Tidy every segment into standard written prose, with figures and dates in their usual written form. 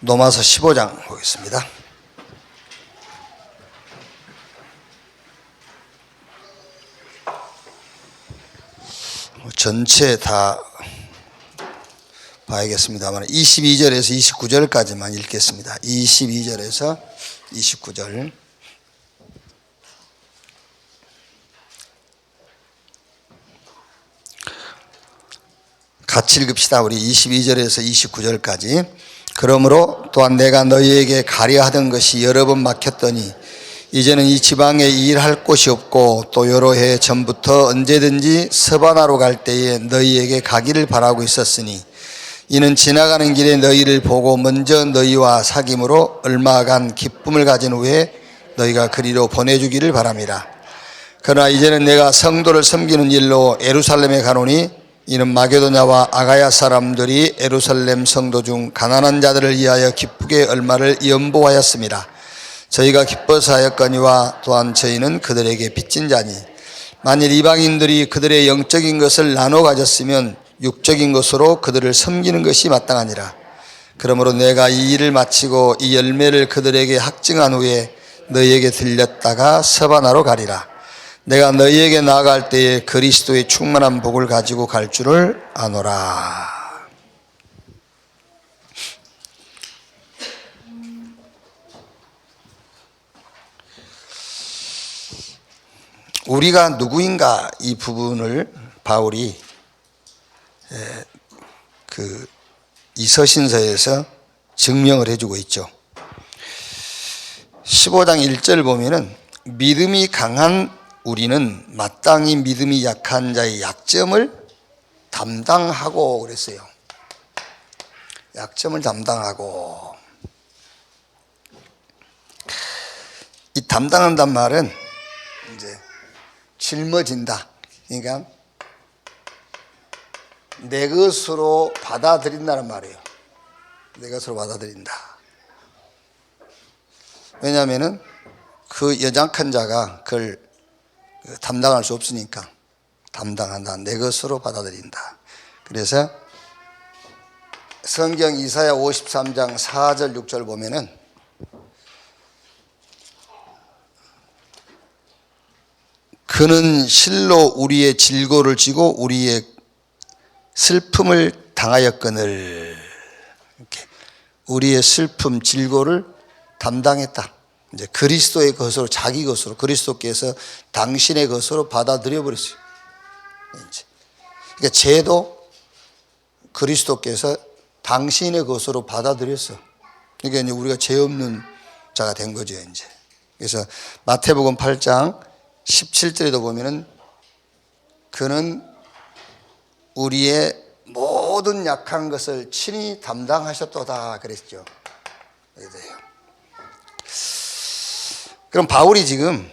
로마서 15장 보겠습니다. 전체 다 봐야겠습니다만 22절에서 29절까지만 읽겠습니다. 22절에서 29절. 같이 읽읍시다. 우리 22절에서 29절까지. 그러므로 또한 내가 너희에게 가려 하던 것이 여러 번 막혔더니 이제는 이 지방에 일할 곳이 없고 또 여러 해 전부터 언제든지 서바나로 갈 때에 너희에게 가기를 바라고 있었으니 이는 지나가는 길에 너희를 보고 먼저 너희와 사귐으로 얼마간 기쁨을 가진 후에 너희가 그리로 보내주기를 바랍니다. 그러나 이제는 내가 성도를 섬기는 일로 예루살렘에 가노니 이는 마게도냐와 아가야 사람들이 예루살렘 성도 중 가난한 자들을 위하여 기쁘게 얼마를 연보하였습니다. 저희가 기뻐서 하였거니와 또한 저희는 그들에게 빚진 자니 만일 이방인들이 그들의 영적인 것을 나눠 가졌으면 육적인 것으로 그들을 섬기는 것이 마땅하니라. 그러므로 내가 이 일을 마치고 이 열매를 그들에게 확증한 후에 너희에게 들렸다가 서바나로 가리라. 내가 너희에게 나아갈 때에 그리스도의 충만한 복을 가지고 갈 줄을 아노라. 우리가 누구인가 이 부분을 바울이 이 서신서에서 증명을 해주고 있죠. 15장 1절 보면은 믿음이 강한 우리는 마땅히 믿음이 약한 자의 약점을 담당하고 그랬어요. 약점을 담당하고. 이 담당한단 말은 이제 짊어진다. 그러니까 내 것으로 받아들인다는 말이에요. 내 것으로 받아들인다. 왜냐하면은 그 연약한 자가 그걸 담당할 수 없으니까 담당한다. 내 것으로 받아들인다. 그래서 성경 이사야 53장 4절 6절 보면은 그는 실로 우리의 질고를 지고 우리의 슬픔을 당하였거늘. 이렇게 우리의 슬픔, 질고를 담당했다. 이제 그리스도의 것으로, 자기 것으로, 그리스도께서 당신의 것으로 받아들여 버렸어요. 그러니까 죄도 그리스도께서 당신의 것으로 받아들였어. 그러니까 이제 우리가 죄 없는 자가 된 거죠, 이제. 그래서 마태복음 8장 17절에도 보면은 그는 우리의 모든 약한 것을 친히 담당하셨도다 그랬죠. 그래요. 그럼 바울이 지금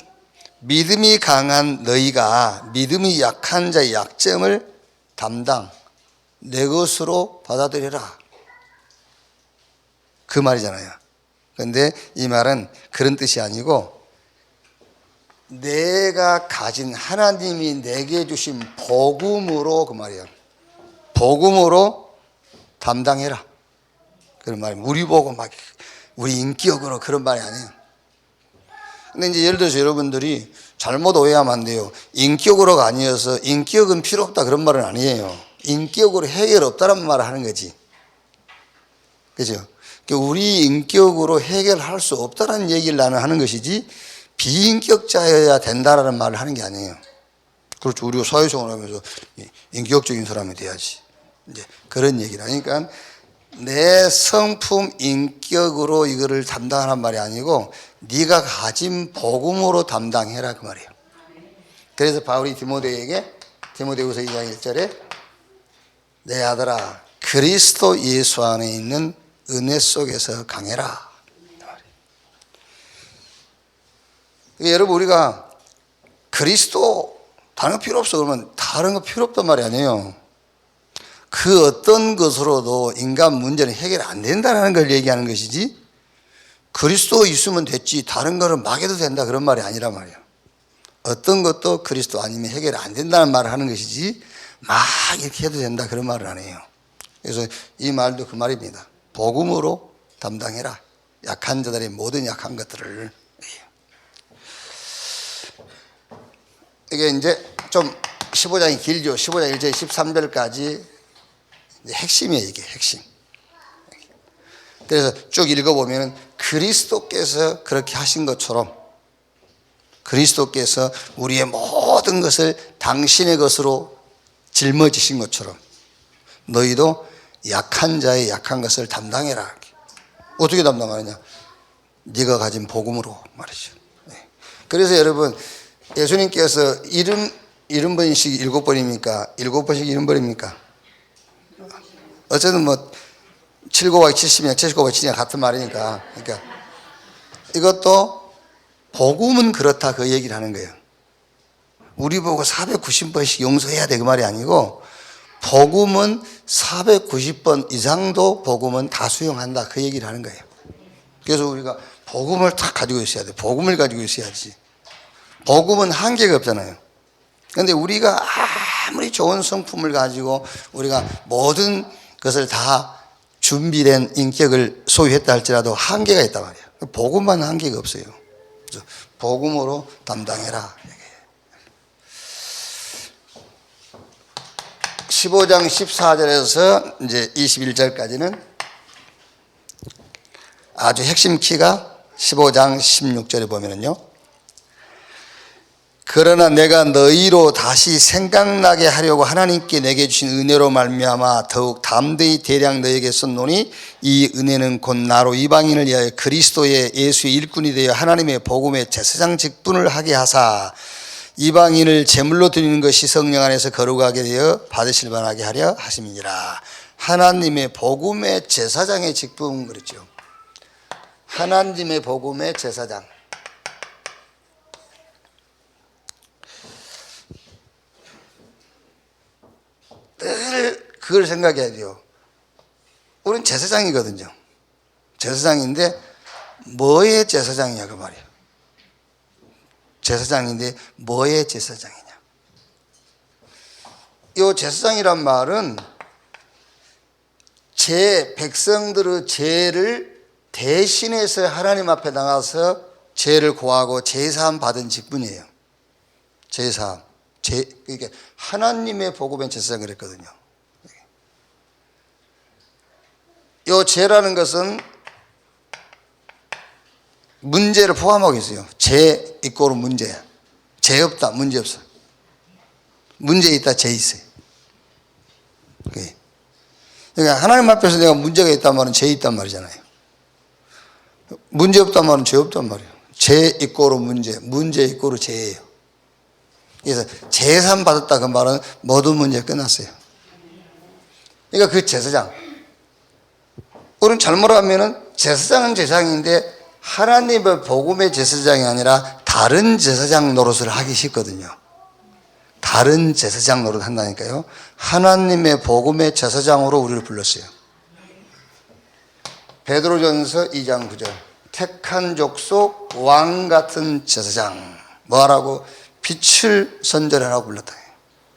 믿음이 강한 너희가 믿음이 약한 자의 약점을 내 것으로 받아들여라. 그 말이잖아요. 그런데 이 말은 그런 뜻이 아니고 내가 가진 하나님이 내게 주신 복음으로 그 말이에요. 복음으로 담당해라. 그런 말이에요. 우리 보고 막 우리 인격으로 그런 말이 아니에요. 근데 이제 예를 들어서 여러분들이 잘못 오해하면 안 돼요. 인격으로가 아니어서 인격은 필요 없다 그런 말은 아니에요. 인격으로 해결 없다는 말을 하는 거지. 그죠? 우리 인격으로 해결할 수 없다는 얘기를 나는 하는 것이지 비인격자여야 된다라는 말을 하는 게 아니에요. 그렇죠. 우리가 사회생활 하면서 인격적인 사람이 돼야지. 이제 그런 얘기를 하니까 내 성품 인격으로 이거를 담당하는 말이 아니고 네가 가진 복음으로 담당해라 그 말이에요. 그래서 바울이 디모데에게 디모데후서 2장 1절에 내 아들아 그리스도 예수 안에 있는 은혜 속에서 강해라. 여러분 우리가 그리스도 다른 거 필요 없어 그러면 다른 거 필요 없단 말이 아니에요. 그 어떤 것으로도 인간 문제는 해결 안 된다는 걸 얘기하는 것이지 그리스도 있으면 됐지 다른 거는 막 해도 된다 그런 말이 아니란 말이에요. 어떤 것도 그리스도 아니면 해결 안 된다는 말을 하는 것이지 막 이렇게 해도 된다 그런 말은 아니에요. 그래서 이 말도 그 말입니다. 복음으로 담당해라. 약한 자들의 모든 약한 것들을. 이게 이제 좀 15장이 길죠. 15장 1절 13절까지 핵심이에요. 이게 핵심. 그래서 쭉 읽어보면 그리스도께서 그렇게 하신 것처럼, 그리스도께서 우리의 모든 것을 당신의 것으로 짊어지신 것처럼 너희도 약한 자의 약한 것을 담당해라. 어떻게 담당하느냐? 네가 가진 복음으로 말이죠. 그래서 여러분, 예수님께서 70번씩 7번입니까? 7번씩 70번입니까? 어쨌든 뭐 7곱하기 70이냐 70곱하기 70이냐 같은 말이니까. 그러니까 이것도 복음은 그렇다 그 얘기를 하는 거예요. 우리 보고 490번씩 용서해야 돼 그 말이 아니고, 복음은 490번 이상도 복음은 다 수용한다 그 얘기를 하는 거예요. 그래서 우리가 복음을 딱 가지고 있어야 돼. 복음을 가지고 있어야지. 복음은 한계가 없잖아요. 그런데 우리가 아무리 좋은 성품을 가지고 우리가 모든 것을 다 준비된 인격을 소유했다 할지라도 한계가 있단 말이에요. 복음만 한계가 없어요. 그래서 복음으로 담당해라. 15장 14절에서 이제 21절까지는 아주 핵심 키가 15장 16절에 보면은요. 그러나 내가 너희로 다시 생각나게 하려고 하나님께 내게 주신 은혜로 말미암아 더욱 담대히 대량 너희에게 썼노니 이 은혜는 곧 나로 이방인을 위하여 그리스도의 예수의 일꾼이 되어 하나님의 복음의 제사장 직분을 하게 하사 이방인을 제물로 드리는 것이 성령 안에서 거룩하게 되어 받으실 만하게 하려 하심이니라. 하나님의 복음의 제사장의 직분 그랬죠. 하나님의 복음의 제사장. 늘 그걸 생각해야 돼요. 우리는 제사장이거든요. 제사장인데 뭐의 제사장이냐 그 말이에요. 제사장인데 뭐의 제사장이냐. 이 제사장이란 말은 제 백성들의 죄를 대신해서 하나님 앞에 나가서 죄를 고하고 제사함 받은 직분이에요. 제사함. 그러니까 하나님의 복음의 제사장 그랬거든요. 이 죄라는 것은 문제를 포함하고 있어요. 죄 이꼬르 문제야. 죄 없다, 문제 없어. 문제 있다, 죄 있어요. 그러니까 하나님 앞에서 내가 문제가 있단 말은 죄 있단 말이잖아요. 문제 없단 말은 죄 없단 말이에요. 죄 이꼬르 문제, 문제 이꼬르 죄예요. 그래서 제사함 받았다 그 말은 모든 문제 끝났어요. 그러니까 그 제사장, 우리는 잘못하면은 제사장은 제사장인데 하나님의 복음의 제사장이 아니라 다른 제사장 노릇을 하기 쉽거든요. 다른 제사장 노릇 한다니까요. 하나님의 복음의 제사장으로 우리를 불렀어요. 베드로전서 2장 9절 택한 족속 왕 같은 제사장 뭐라고? 빛을 선전하라고 불렀다.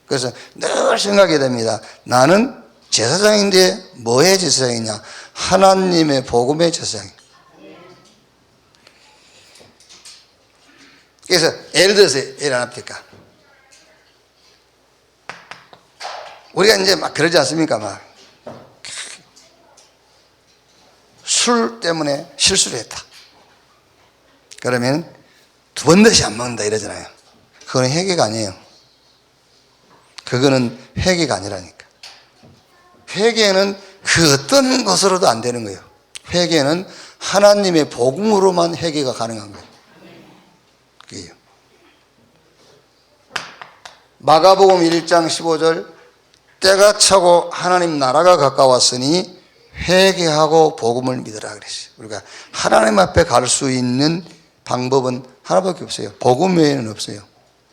그래서 늘 생각해야 됩니다. 나는 제사장인데 뭐의 제사장이냐? 하나님의 복음의 제사장이에요. 그래서 예를 들어서 예를 하나 드릴까? 우리가 이제 막 그러지 않습니까? 막 술 때문에 실수를 했다. 그러면 두 번 다시 안 먹는다 이러잖아요. 그거는 회개가 아니에요. 그거는 회개가 아니라니까. 회개는 그 어떤 것으로도 안 되는 거예요. 회개는 하나님의 복음으로만 회개가 가능한 거예요. 그게요. 마가복음 1장 15절 때가 차고 하나님 나라가 가까웠으니 회개하고 복음을 믿으라 그랬어요. 우리가 하나님 앞에 갈 수 있는 방법은 하나밖에 없어요. 복음 외에는 없어요.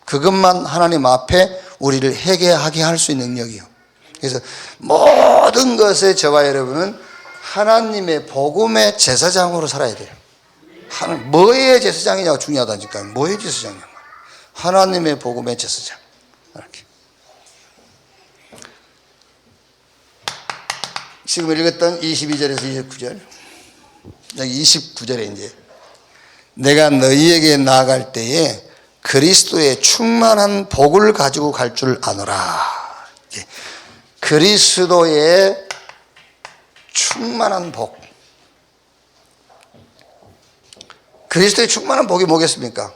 그것만 하나님 앞에 우리를 회개하게 할 수 있는 능력이요. 그래서 모든 것에 저와 여러분은 하나님의 복음의 제사장으로 살아야 돼요. 뭐의 제사장이냐가 중요하다니까요. 뭐의 제사장이냐. 하나님의 복음의 제사장. 이렇게. 지금 읽었던 22절에서 29절 여기 29절에 이제 내가 너희에게 나아갈 때에 그리스도의 충만한 복을 가지고 갈 줄 아노라. 그리스도의 충만한 복. 그리스도의 충만한 복이 뭐겠습니까?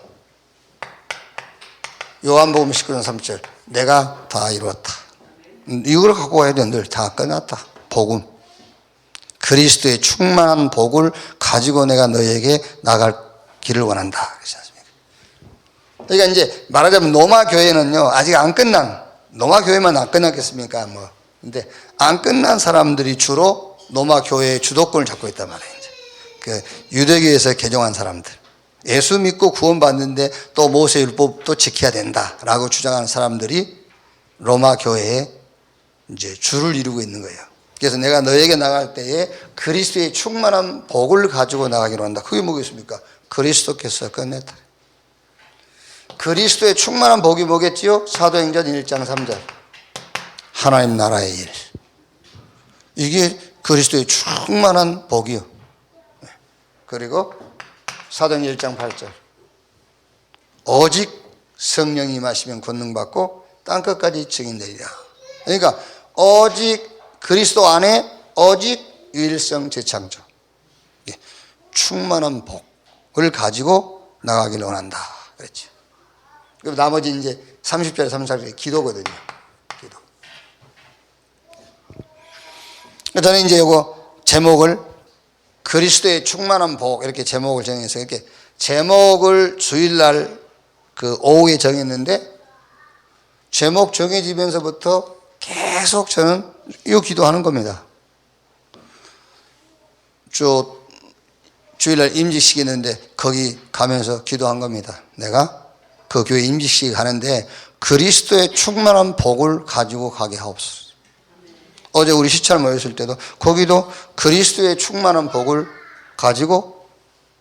요한복음 19장 3절 내가 다 이루었다. 이걸 갖고 와야 돼. 늘 다 끝났다. 복음. 그리스도의 충만한 복을 가지고 내가 너에게 나갈 길을 원한다. 그렇지 않습니까? 그러니까 이제 말하자면 로마 교회는요 아직 안 끝난, 로마 교회만 안 끝났겠습니까? 뭐 근데 안 끝난 사람들이 주로 로마 교회의 주도권을 잡고 있단 말이에요. 이제 그 유대교에서 개종한 사람들, 예수 믿고 구원받는데 또 모세 율법도 지켜야 된다라고 주장하는 사람들이 로마 교회에 이제 주를 이루고 있는 거예요. 그래서 내가 너에게 나갈 때에 그리스도의 충만한 복을 가지고 나가기로 한다. 그게 뭐겠습니까? 그리스도께서 끝냈다. 그리스도의 충만한 복이 뭐겠지요? 사도행전 1장 3절 하나님 나라의 일. 이게 그리스도의 충만한 복이요. 그리고 사도행전 1장 8절 오직 성령이 임하시면 권능받고 땅끝까지 증인되리라. 그러니까 오직 그리스도 안에 오직 유일성 재창조, 충만한 복을 가지고 나가기를 원한다 그랬죠. 그리고 나머지 이제 30절 34절이 기도거든요. 기도. 저는 이제 이거 제목을 그리스도의 충만한 복 이렇게 제목을 정해서 이렇게 제목을 주일날 그 오후에 정했는데 제목 정해지면서부터 계속 저는 이 기도하는 겁니다. 주일날 임직식이 있는데 거기 가면서 기도한 겁니다. 내가 그 교회 임직식이 가는데 그리스도의 충만한 복을 가지고 가게 하옵소서. 어제 우리 시찰 모였을 때도 거기도 그리스도의 충만한 복을 가지고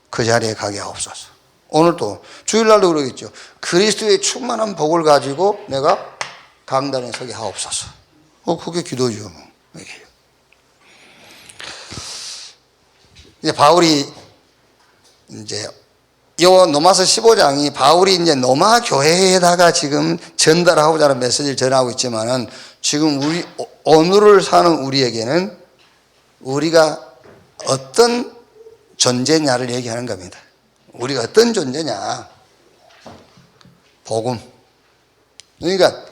그 자리에 가게 하옵소서. 오늘도 주일날도 그러겠죠. 그리스도의 충만한 복을 가지고 내가 강단에 서게 하옵소서. 그게 기도죠. 이제 바울이 이제 요 로마서 15장이 바울이 이제 로마 교회에다가 지금 전달하고자 하는 메시지를 전하고 있지만은 지금 오늘을 사는 우리에게는 우리가 어떤 존재냐를 얘기하는 겁니다. 우리가 어떤 존재냐. 복음. 그러니까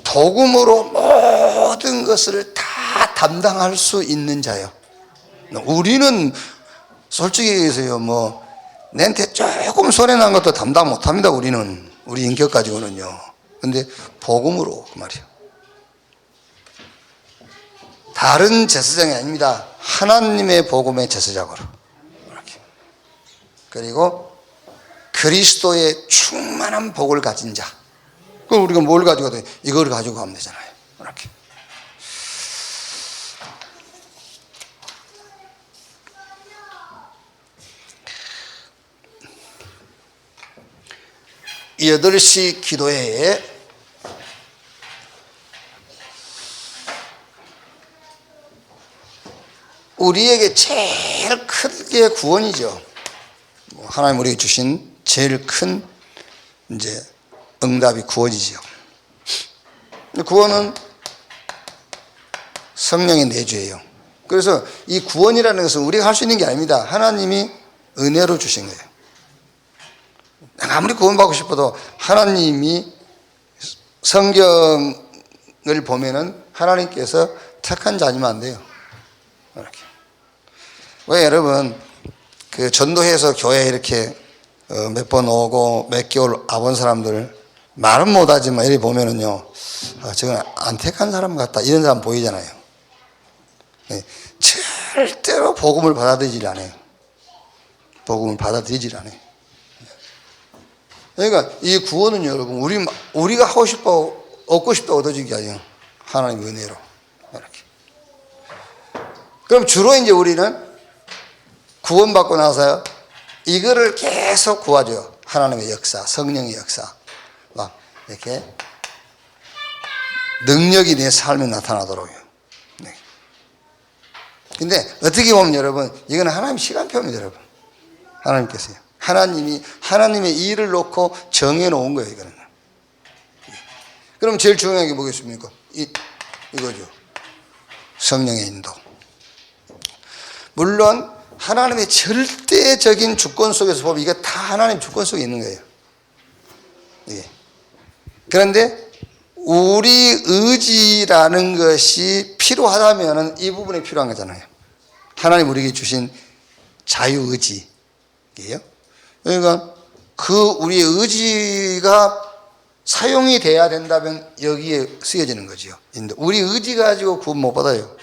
복음으로 모든 것을 다 담당할 수 있는 자요. 우리는 솔직히 얘기해서요, 내한테 조금 손해난 것도 담당 못 합니다, 우리는. 우리 인격 가지고는요. 근데 복음으로, 그 말이에요. 다른 제사장이 아닙니다. 하나님의 복음의 제사장으로. 이렇게. 그리고 그리스도의 충만한 복을 가진 자. 그럼 우리가 뭘 가지고 가도 이걸 가지고 가면 되잖아요. 이렇게. 이 8시 기도회에 우리에게 제일 크게 구원이죠. 하나님 우리에게 주신 제일 큰 이제 응답이 구원이죠. 구원은 성령의 내주예요. 그래서 이 구원이라는 것은 우리가 할 수 있는 게 아닙니다. 하나님이 은혜로 주신 거예요. 아무리 구원받고 싶어도 하나님이 성경을 보면은 하나님께서 택한 자니면 안 돼요. 이렇게. 왜 여러분 그 전도해서 교회에 이렇게 몇 번 오고 몇 개월 와본 사람들 말은 못하지만 이렇게 보면은요, 저건 안 택한 사람 같다 이런 사람 보이잖아요. 네. 절대로 복음을 받아들이질 않아요. 복음을 받아들이질 않아요. 그러니까 이 구원은 여러분 우리가 하고 싶어 얻고 싶다 얻어진 게 아니에요. 하나님 은혜로 이렇게. 그럼 주로 이제 우리는 구원받고 나서요 이거를 계속 구하죠. 하나님의 역사, 성령의 역사, 막 이렇게 능력이 내 삶에 나타나도록요. 네. 근데 어떻게 보면 여러분, 이건 하나님 시간표입니다, 여러분. 하나님께서요. 하나님의 일을 놓고 정해놓은 거예요, 이거는. 그럼 제일 중요한 게 뭐겠습니까? 이거죠. 성령의 인도. 물론, 하나님의 절대적인 주권 속에서 보면 이게 다 하나님 주권 속에 있는 거예요. 예. 그런데 우리 의지라는 것이 필요하다면 이 부분이 필요한 거잖아요. 하나님 우리에게 주신 자유의지예요. 그러니까 그 우리의 의지가 사용이 돼야 된다면 여기에 쓰여지는 거죠. 우리 의지 가지고 구원 못 받아요.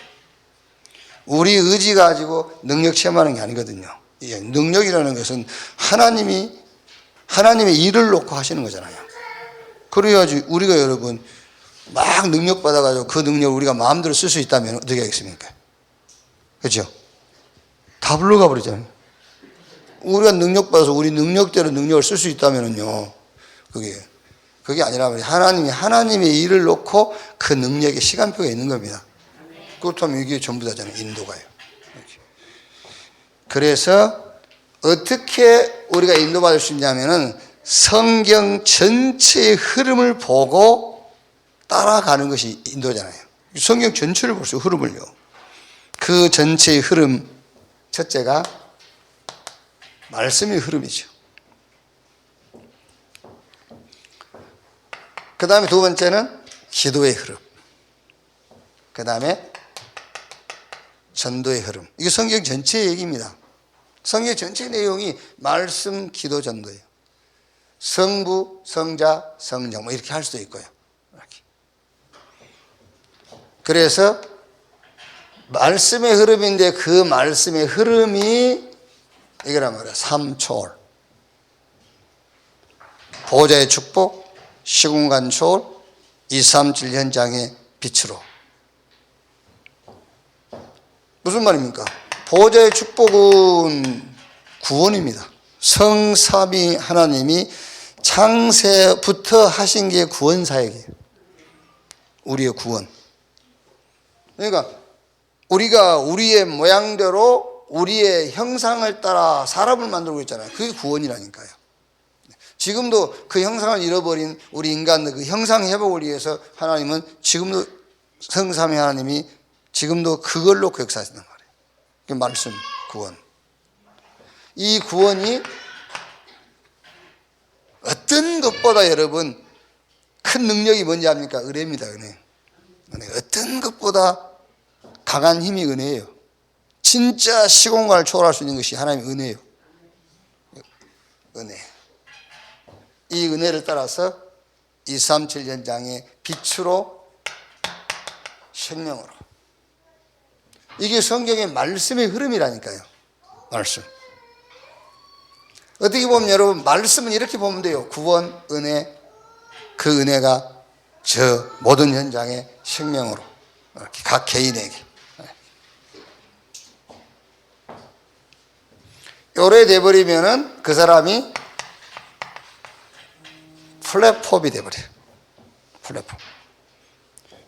우리 의지 가지고 능력 체험하는 게 아니거든요. 능력이라는 것은 하나님의 일을 놓고 하시는 거잖아요. 그래야지 우리가 여러분 막 능력 받아가지고 그 능력을 우리가 마음대로 쓸 수 있다면 어떻게 하겠습니까? 그렇죠? 다 불러가 버리잖아요. 우리가 능력 받아서 우리 능력대로 능력을 쓸 수 있다면요, 그게 아니라 하나님의 일을 놓고 그 능력의 시간표가 있는 겁니다. 그렇다면 이게 전부 다잖아요. 인도가요. 그래서 어떻게 우리가 인도받을 수 있냐면은 성경 전체의 흐름을 보고 따라가는 것이 인도잖아요. 성경 전체를 볼 수 있어요. 흐름을요. 그 전체의 흐름, 첫째가 말씀의 흐름이죠. 그 다음에 두 번째는 기도의 흐름. 그 다음에 전도의 흐름. 이게 성경 전체의 얘기입니다. 성경 전체 내용이 말씀, 기도, 전도예요. 성부, 성자, 성령 이렇게 할 수도 있고요. 이렇게. 그래서 말씀의 흐름인데 그 말씀의 흐름이 이거란 말이에요. 삼초월. 보호자의 축복, 시공간 초월, 237 현장의 빛으로. 무슨 말입니까? 보호자의 축복은 구원입니다. 성삼위 하나님이 창세부터 하신 게 구원사역이에요. 우리의 구원. 그러니까 우리가 우리의 모양대로 우리의 형상을 따라 사람을 만들고 있잖아요. 그게 구원이라니까요. 지금도 그 형상을 잃어버린 우리 인간들 그 형상 회복을 위해서 하나님은 지금도 성삼위 하나님이 지금도 그걸 놓고 역사하신단 말이에요. 그 말씀, 구원. 이 구원이 어떤 것보다 여러분 큰 능력이 뭔지 압니까? 은혜입니다. 은혜. 어떤 것보다 강한 힘이 은혜예요. 진짜 시공간을 초월할 수 있는 것이 하나님의 은혜예요. 은혜. 이 은혜를 따라서 237 현장의 빛으로 생명으로. 이게 성경의 말씀의 흐름이라니까요. 말씀. 어떻게 보면 여러분 말씀은 이렇게 보면 돼요. 구원, 은혜, 그 은혜가 저 모든 현장의 생명으로 이렇게 각 개인에게 요래 돼버리면은 그 사람이 플랫폼이 돼버려요. 플랫폼.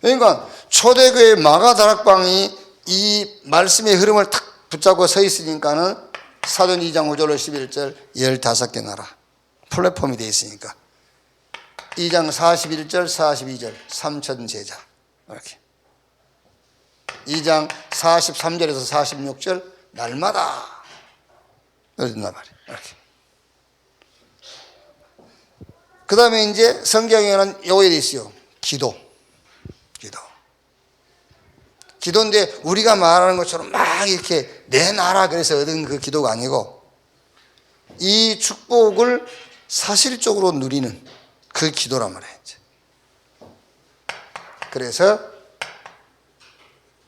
그러니까 초대교회 마가다락방이 이 말씀의 흐름을 탁 붙잡고 서 있으니까는 사도행 2장 5절로 11절 15개 나라 플랫폼이 되어 있으니까 2장 41절 42절 3천 제자 이렇게 2장 43절에서 46절 날마다 이런단 말이에요. 이렇게. 그 다음에 이제 성경에는 요게 돼 있어요. 기도. 기도인데 우리가 말하는 것처럼 막 이렇게 내 나라 그래서 얻은 그 기도가 아니고 이 축복을 사실적으로 누리는 그 기도란 말이에요. 그래서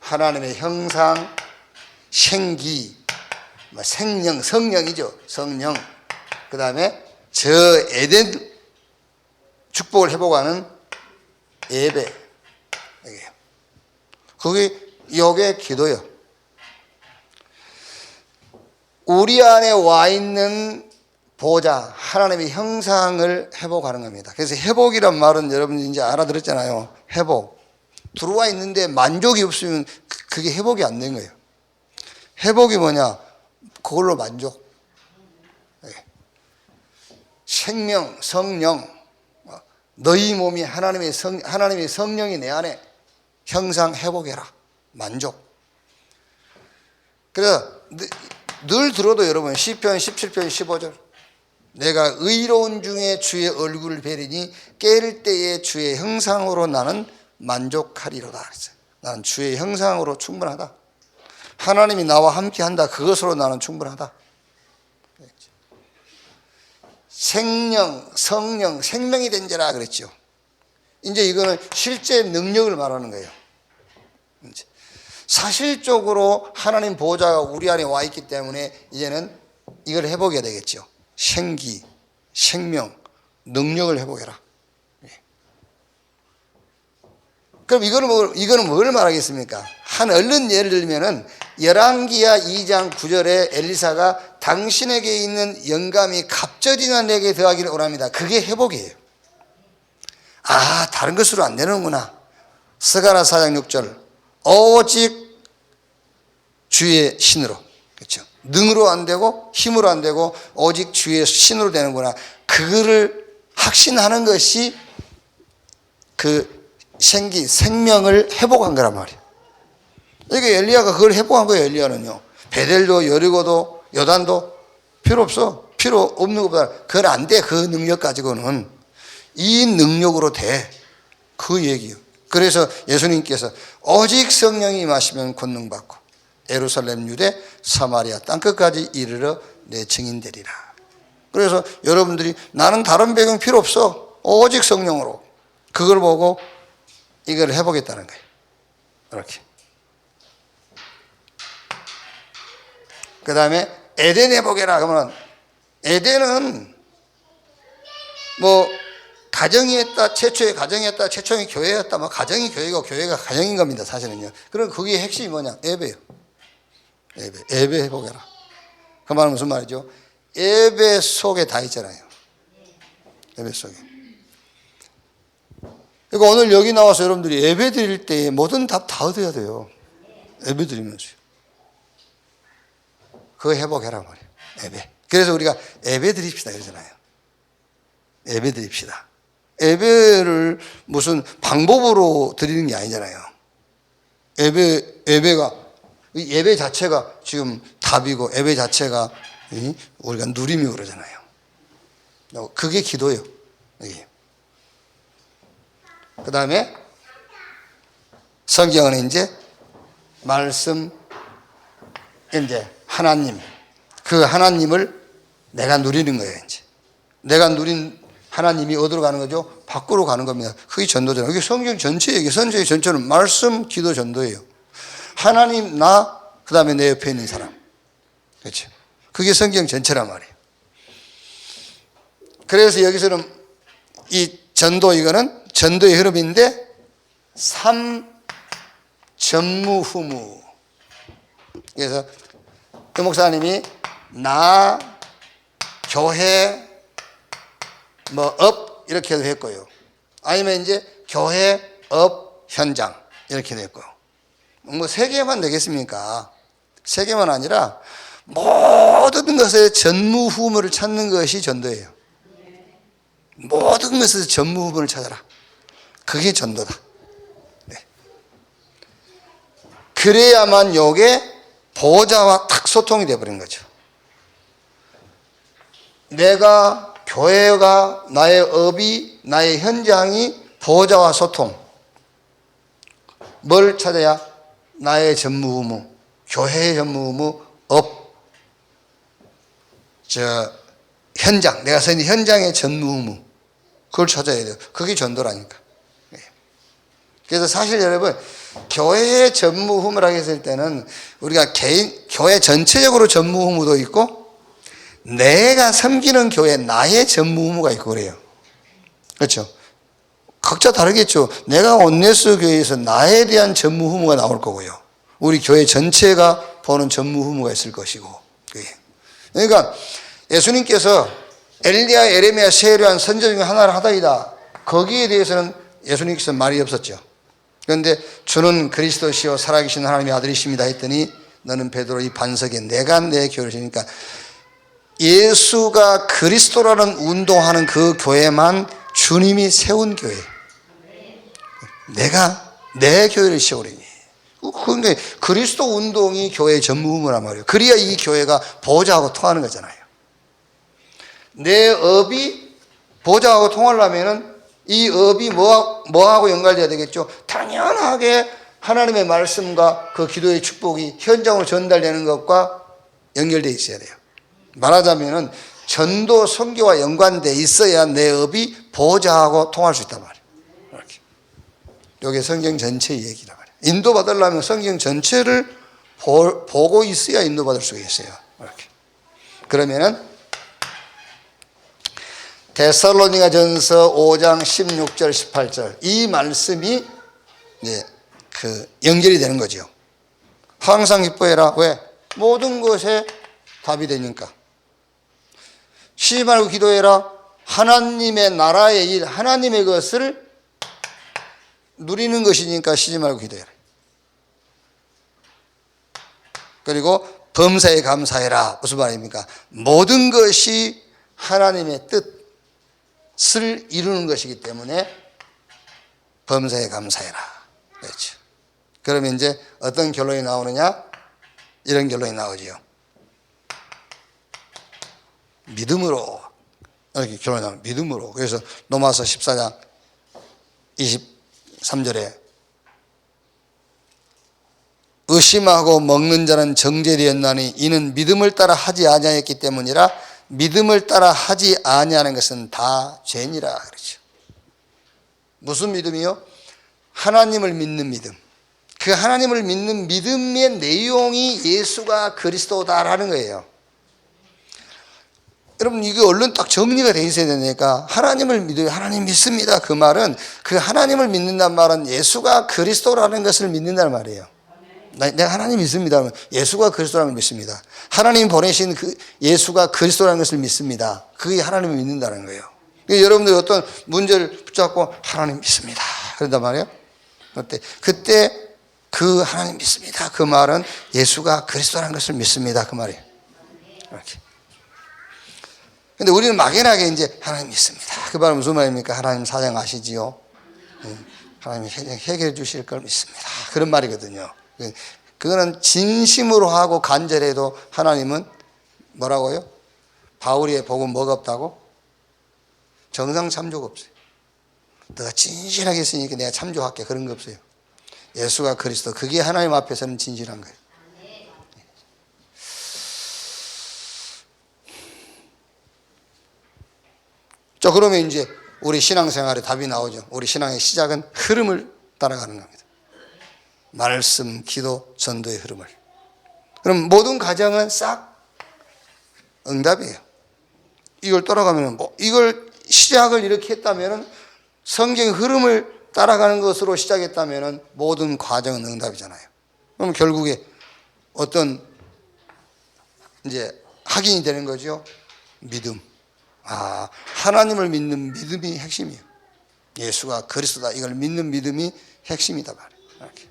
하나님의 형상, 생기, 생명, 성령이죠. 성령. 그 다음에 저 에덴 축복을 회복하는 예배. 그게 요게 기도요. 우리 안에 와 있는 보호자 하나님의 형상을 회복하는 겁니다. 그래서 회복이란 말은 여러분 이제 알아들었잖아요. 회복. 들어와 있는데 만족이 없으면 그게 회복이 안 된 거예요. 회복이 뭐냐? 그걸로 만족. 생명, 성령, 너희 몸이 하나님의 성령이 내 안에 형상 회복해라. 만족. 그래서 늘 들어도 여러분 시편 17편 15절 내가 의로운 중에 주의 얼굴을 뵈리니 깰 때에 주의 형상으로 나는 만족하리로다 그랬어요. 나는 주의 형상으로 충분하다. 하나님이 나와 함께한다. 그것으로 나는 충분하다. 생명, 성령, 생명이 된 자라 그랬죠. 이제 이거는 실제 능력을 말하는 거예요. 사실적으로 하나님 보호자가 우리 안에 와 있기 때문에 이제는 이걸 회복해야 되겠죠. 생기, 생명, 능력을 회복해라. 그럼 이거는 뭘 말하겠습니까? 한 얼른 예를 들면은 열왕기하 2장 9절에 엘리사가 당신에게 있는 영감이 갑절이나 내게 더하기를 원합니다. 그게 회복이에요. 아, 다른 것으로 안 되는구나. 스가랴 4장 6절 오직 주의 신으로, 그렇죠? 능으로 안 되고 힘으로 안 되고 오직 주의 신으로 되는구나. 그거를 확신하는 것이 그 생명을 회복한 거란 말이에요. 그러니까 엘리야가 그걸 회복한 거예요. 엘리야는요. 베델도 여리고도 요단도 필요 없어. 필요 없는 것보다 그건 안 돼. 그 능력 가지고는 이 능력으로 돼. 그 얘기예요. 그래서 예수님께서 오직 성령이 임하시면 권능받고 예루살렘 유대 사마리아 땅끝까지 이르러 내 증인 되리라. 그래서 여러분들이 나는 다른 배경 필요 없어. 오직 성령으로. 그걸 보고 이걸 해보겠다는 거예요. 이렇게. 그 다음에 에덴 해보게라 그러면 에덴은 뭐 가정이었다, 최초의 가정이었다, 최초의 교회였다, 뭐 가정이 교회고 교회가 가정인 겁니다. 사실은요. 그럼 그게 핵심이 뭐냐? 예배예요. 예배 해보게라. 그 말은 무슨 말이죠? 예배 속에 다 있잖아요. 예배 속에. 그러니까 오늘 여기 나와서 여러분들이 예배 드릴 때 모든 답 다 얻어야 돼요. 예배 드리면서요. 그거 회복해라 말이에요. 예배. 그래서 우리가 예배 드립시다 그러잖아요. 예배 드립시다. 예배를 무슨 방법으로 드리는 게 아니잖아요. 예배 자체가 지금 답이고 예배 자체가 우리가 누리며 그러잖아요. 그게 기도예요. 그 다음에 성경은 이제 말씀, 이제 하나님, 그 하나님을 내가 누리는 거예요. 이제 내가 누린 하나님이 어디로 가는 거죠? 밖으로 가는 겁니다. 그게 전도잖아요. 이게 성경 전체예요. 성경의 전체는 말씀, 기도, 전도예요. 하나님, 나, 그 다음에 내 옆에 있는 사람. 그렇죠. 그게 성경 전체란 말이에요. 그래서 여기서는 이 전도, 이거는 전도의 흐름인데 전무후무. 그래서 그 목사님이 나, 교회, 뭐 업 이렇게도 했고요. 아니면 이제 교회, 업, 현장 이렇게도 했고요. 뭐 세 개만 되겠습니까? 세 개만 아니라 모든 것의 전무후무를 찾는 것이 전도예요. 모든 것에서 전무후무를 찾아라. 그게 전도다. 네. 그래야만 요게 보호자와 탁 소통이 되어버린 거죠. 내가, 교회가, 나의 업이, 나의 현장이 보호자와 소통. 뭘 찾아야? 나의 전무후무, 교회의 전무후무, 현장, 내가 서 있는 현장의 전무후무. 그걸 찾아야 돼요. 그게 전도라니까. 그래서 사실 여러분, 교회의 전무후무라고 했을 때는 우리가 교회 전체적으로 전무후무도 있고 내가 섬기는 교회 나의 전무후무가 있고 그래요. 그렇죠? 각자 다르겠죠. 내가 온네스 교회에서 나에 대한 전무후무가 나올 거고요. 우리 교회 전체가 보는 전무후무가 있을 것이고. 그러니까 예수님께서 엘리야, 예레미야, 세례요한 선지 중에 하나를 하다이다. 거기에 대해서는 예수님께서 말이 없었죠. 그런데 주는 그리스도시요 살아계신 하나님의 아들이십니다 했더니 너는 베드로 이 반석에 내가 내 교회를 세우니까 예수가 그리스도라는 운동하는 그 교회만 주님이 세운 교회. 내가 내 교회를 세우리니. 그런데 그리스도 운동이 교회의 전무후무란 말이에요. 그래야 이 교회가 보좌하고 통하는 거잖아요. 내 업이 보좌하고 통하려면은 이 업이 뭐하고 연관돼야 되겠죠? 당연하게 하나님의 말씀과 그 기도의 축복이 현장으로 전달되는 것과 연결되어 있어야 돼요. 말하자면은 전도 선교와 연관돼 있어야 내 업이 보좌하고 통할 수 있단 말이에요. 이게 성경 전체의 얘기란 말이에요. 인도받으려면 성경 전체를 보고 있어야 인도받을 수가 있어요. 이렇게. 그러면은 데살로니가전서 5장 16절 18절 이 말씀이 이제 그 연결이 되는 거죠. 항상 기뻐해라. 왜? 모든 것에 답이 되니까. 쉬지 말고 기도해라. 하나님의 나라의 일, 하나님의 것을 누리는 것이니까 쉬지 말고 기도해라. 그리고 범사에 감사해라. 무슨 말입니까? 모든 것이 하나님의 뜻을 이루는 것이기 때문에 범사에 감사해라. 그렇죠. 그러면 이제 어떤 결론이 나오느냐? 이런 결론이 나오지요. 믿음으로. 이렇게 결론이 나옵니다. 믿음으로. 그래서 로마서 14장 23절에 의심하고 먹는 자는 정죄되었나니 이는 믿음을 따라 하지 아니하였기 때문이라. 믿음을 따라 하지 아니하는 것은 다 죄니라. 그렇죠. 무슨 믿음이요? 하나님을 믿는 믿음. 그 하나님을 믿는 믿음의 내용이 예수가 그리스도다라는 거예요. 여러분 이게 얼른 딱 정리가 돼 있어야 되니까 하나님을 믿어요. 하나님 믿습니다. 그 말은 그 하나님을 믿는다는 말은 예수가 그리스도라는 것을 믿는다는 말이에요. 내가 하나님 믿습니다. 예수가 그리스도라는 걸 믿습니다. 하나님 보내신 그 예수가 그리스도라는 것을 믿습니다. 그게 하나님을 믿는다는 거예요. 여러분들 어떤 문제를 붙잡고 하나님 믿습니다. 그런단 말이에요. 그때 그 하나님 믿습니다. 그 말은 예수가 그리스도라는 것을 믿습니다. 그 말이에요. 이렇게. 근데 우리는 막연하게 이제 하나님 믿습니다. 그 말은 무슨 말입니까? 하나님 사정 아시지요? 하나님이 해결해 주실 걸 믿습니다. 그런 말이거든요. 그거는 진심으로 하고 간절해도 하나님은 뭐라고요? 바울의 복음 뭐가 없다고? 정상 참조가 없어요. 너가 진실하게 했으니까 내가 참조할게. 그런 거 없어요. 예수가 그리스도. 그게 하나님 앞에서는 진실한 거예요. 자, 그러면 이제 우리 신앙생활에 답이 나오죠. 우리 신앙의 시작은 흐름을 따라가는 겁니다. 말씀, 기도, 전도의 흐름을. 그럼 모든 과정은 싹 응답이에요. 이걸 따라가면 이걸 시작을 이렇게 했다면 성경 흐름을 따라가는 것으로 시작했다면 모든 과정은 응답이잖아요. 그럼 결국에 어떤 이제 확인이 되는 거죠. 믿음. 하나님을 믿는 믿음이 핵심이에요. 예수가 그리스도다. 이걸 믿는 믿음이 핵심이다 말이에요. 이렇게.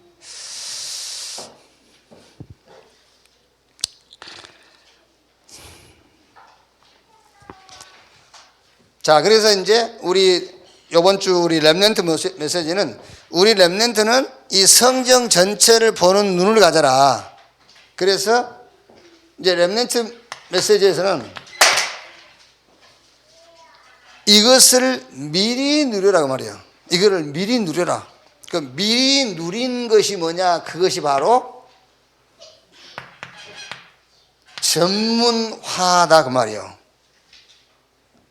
자, 그래서 이제 우리 이번 주 우리 렘넌트 메시지는 우리 렘넌트는 이 성경 전체를 보는 눈을 가져라. 그래서 이제 렘넌트 메시지에서는 이것을 미리 누려라 그 말이에요. 이거를 미리 누려라. 그 미리 누린 것이 뭐냐? 그것이 바로 전문화다 그 말이에요.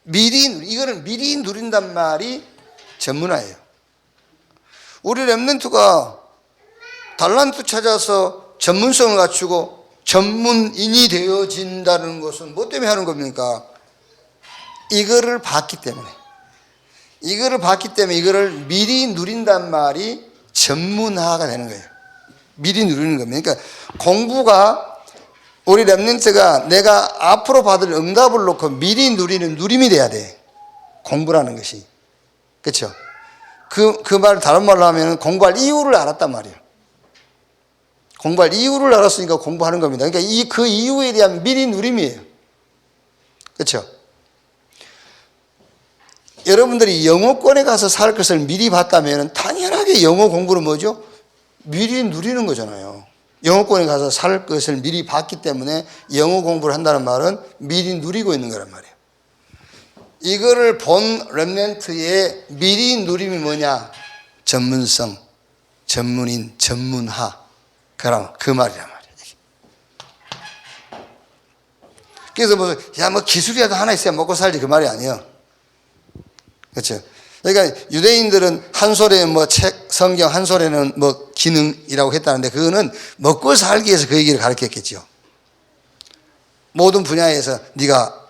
이거를 미리 누린단 말이 전문화예요. 우리 렘넌트가 달란트 찾아서 전문성을 갖추고 전문인이 되어진다는 것은 뭐 때문에 하는 겁니까? 이거를 봤기 때문에. 이거를 미리 누린단 말이 전문화가 되는 거예요. 미리 누리는 겁니다. 그러니까 공부가 우리 렘넌트가 내가 앞으로 받을 응답을 놓고 미리 누리는 누림이 돼야 돼. 공부라는 것이. 그렇죠? 그 말을 다른 말로 하면 공부할 이유를 알았단 말이에요. 공부할 이유를 알았으니까 공부하는 겁니다. 그러니까 그 이유에 대한 미리 누림이에요. 그렇죠? 여러분들이 영어권에 가서 살 것을 미리 봤다면 당연하게 영어 공부는 뭐죠? 미리 누리는 거잖아요. 영어권에 가서 살 것을 미리 봤기 때문에 영어 공부를 한다는 말은 미리 누리고 있는 거란 말이에요. 이거를 본 렘넌트의 미리 누림이 뭐냐? 전문성, 전문인, 전문화. 그럼 그 말이란 말이에요. 그래서 뭐 기술이라도 하나 있어야 먹고 살지 그 말이 아니에요. 그렇죠? 그러니까 유대인들은 한 소리에 뭐 책, 성경, 한 소리는 뭐 기능이라고 했다는데 그거는 먹고 살기 위해서 그 얘기를 가르쳤겠죠. 모든 분야에서 네가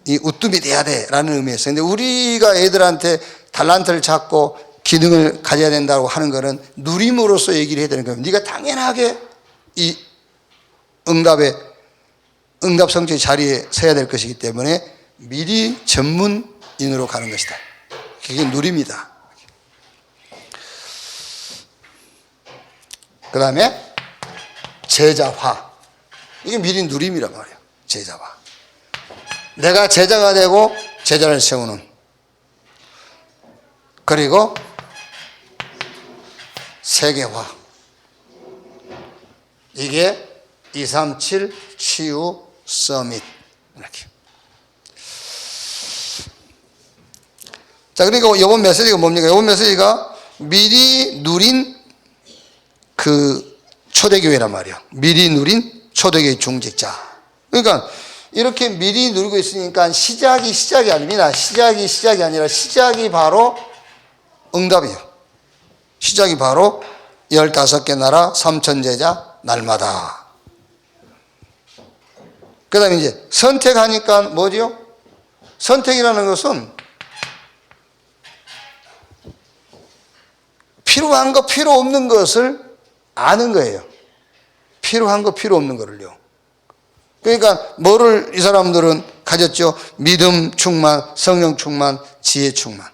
이 우뜸이 돼야 돼라는 의미에서. 근데 우리가 애들한테 달란트를 찾고 기능을 가져야 된다고 하는 거는 누림으로써 얘기를 해야 되는 거예요. 네가 당연하게 이 응답 성취의 자리에 서야 될 것이기 때문에 미리 전문인으로 가는 것이다. 그게 누림이다. 그 다음에 제자화. 이게 미리 누림이란 말이에요. 제자화. 내가 제자가 되고 제자를 세우는. 그리고 세계화. 이게 237 치유 서밋. 이렇게. 자, 그러니까 이번 메시지가 뭡니까? 이번 메시지가 미리 누린 그 초대교회란 말이에요. 미리 누린 초대교회 중직자. 그러니까 이렇게 미리 누리고 있으니까 시작이 아닙니다. 시작이 아니라 시작이 바로 응답이에요. 시작이 바로 15개 나라 3천 제자 날마다. 그 다음에 이제 선택하니까 뭐죠? 선택이라는 것은 필요한 거 필요 없는 것을 아는 거예요. 필요한 거 필요 없는 거를요. 그러니까 뭐를 이 사람들은 가졌죠? 믿음 충만, 성령 충만, 지혜 충만.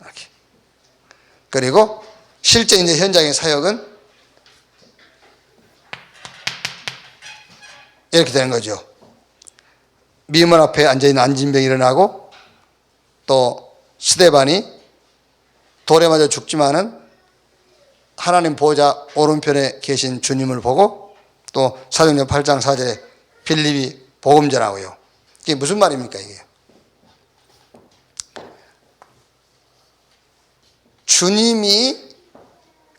이렇게. 그리고 실제 이제 현장의 사역은 이렇게 되는 거죠. 미문 앞에 앉아있는 안진병이 일어나고 또 스데반이 돌에 맞아 죽지만은 하나님 보좌 오른편에 계신 주님을 보고 또 사도행전 8장 4절에 빌립이 복음 전하고요. 이게 무슨 말입니까 이게? 주님이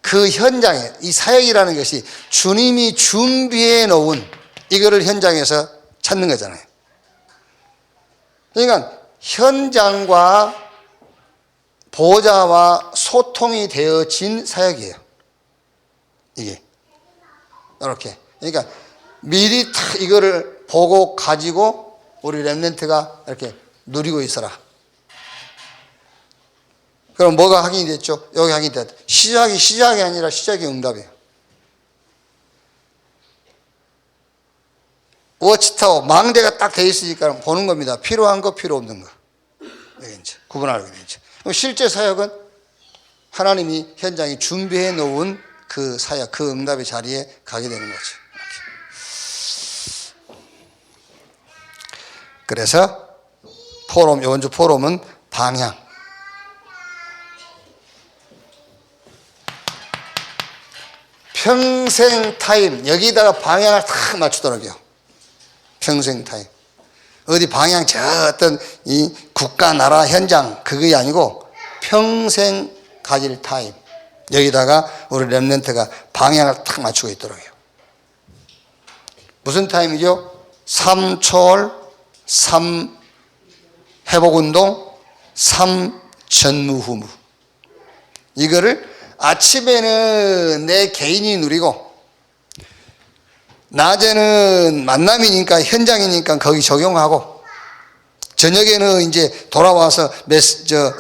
그 현장에 이 사역이라는 것이 주님이 준비해 놓은 이거를 현장에서 찾는 거잖아요. 그러니까 현장과 보좌와 소통이 되어진 사역이에요. 이게 이렇게. 그러니까 미리 다 이거를 보고 가지고 우리 렘넌트가 이렇게 누리고 있어라. 그럼 뭐가 확인이 됐죠? 여기 확인이 됐다. 시작이 아니라 시작이 응답이에요. 워치타워 망대가 딱 돼 있으니까 보는 겁니다. 필요한 거 필요 없는 거. 이게 이제 구분하게 되죠. 실제 사역은 하나님이 현장에 준비해 놓은 그 사역, 그 응답의 자리에 가게 되는 거죠. 이렇게. 그래서 이번 주 포럼은 방향. 평생 타임, 여기다가 방향을 탁 맞추도록요. 평생 타임. 어디 방향 저 어떤 이 국가 나라 현장 그게 아니고 평생 가질 타임. 여기다가 우리 렘넌트가 방향을 탁 맞추고 있도록요. 무슨 타임이죠? 3초월, 3 회복운동, 3 전무후무. 이거를 아침에는 내 개인이 누리고 낮에는 만남이니까 현장이니까 거기 적용하고 저녁에는 이제 돌아와서